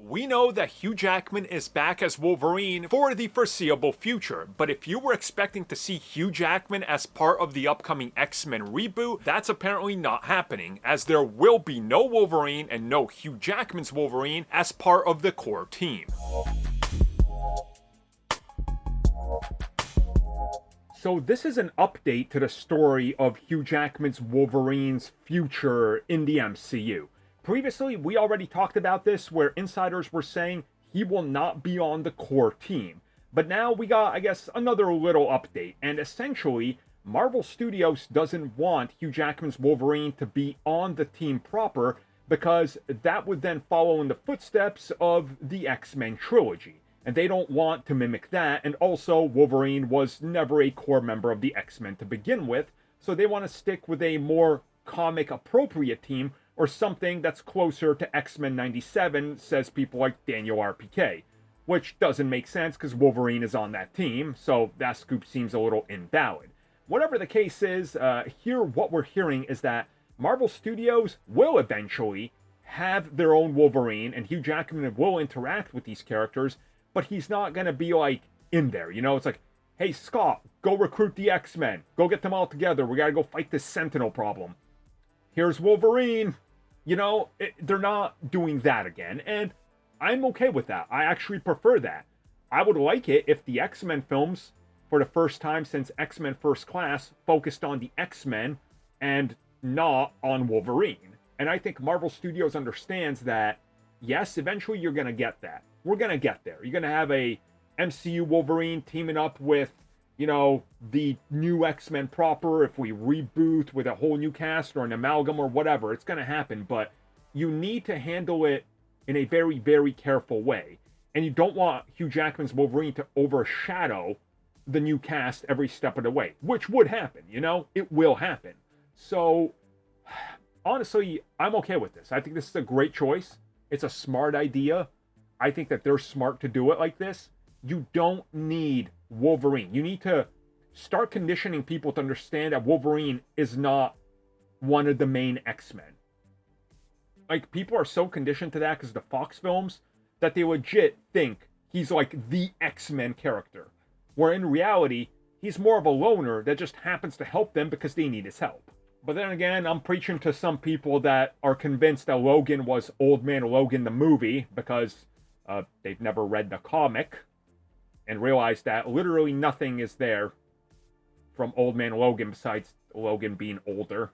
We know that Hugh Jackman is back as Wolverine for the foreseeable future, but if you were expecting to see Hugh Jackman as part of the upcoming X-Men reboot, that's apparently not happening, as there will be no Wolverine and no Hugh Jackman's Wolverine as part of the core team. So this is an update to the story of Hugh Jackman's Wolverine's future in the MCU. Previously, we already talked about this, where insiders were saying he will not be on the core team. But now we got, I guess, another little update, and essentially, Marvel Studios doesn't want Hugh Jackman's Wolverine to be on the team proper, because that would then follow in the footsteps of the X-Men trilogy. And they don't want to mimic that, and also Wolverine was never a core member of the X-Men to begin with, so they want to stick with a more comic-appropriate team, or something that's closer to X-Men 97, says people like Daniel RPK. Which doesn't make sense because Wolverine is on that team, so that scoop seems a little invalid. Whatever the case is, here what we're hearing is that Marvel Studios will eventually have their own Wolverine, and Hugh Jackman will interact with these characters, but he's not going to be like in there, you know? It's like, hey Scott, go recruit the X-Men, go get them all together, we gotta go fight this Sentinel problem. Here's Wolverine. You know, they're not doing that again, and I'm okay with that. I actually prefer that. I would like it if the X-Men films, for the first time since X-Men First Class, focused on the X-Men and not on Wolverine. And I think Marvel Studios understands that, yes, eventually you're going to get that. We're going to get there. You're going to have a MCU Wolverine teaming up with, you know, the new X-Men proper. If we reboot with a whole new cast or an amalgam or whatever, it's going to happen. But you need to handle it in a very, very careful way. And you don't want Hugh Jackman's Wolverine to overshadow the new cast every step of the way, which would happen, you know? It will happen. So, honestly, I'm okay with this. I think this is a great choice. It's a smart idea. I think that they're smart to do it like this. You don't need Wolverine. You need to start conditioning people to understand that Wolverine is not one of the main X-Men. Like, people are so conditioned to that because of the Fox films that they legit think he's like the X-Men character. Where in reality, he's more of a loner that just happens to help them because they need his help. But then again, I'm preaching to some people that are convinced that Logan was Old Man Logan the movie because they've never read the comic, and realize that literally nothing is there from Old Man Logan besides Logan being older.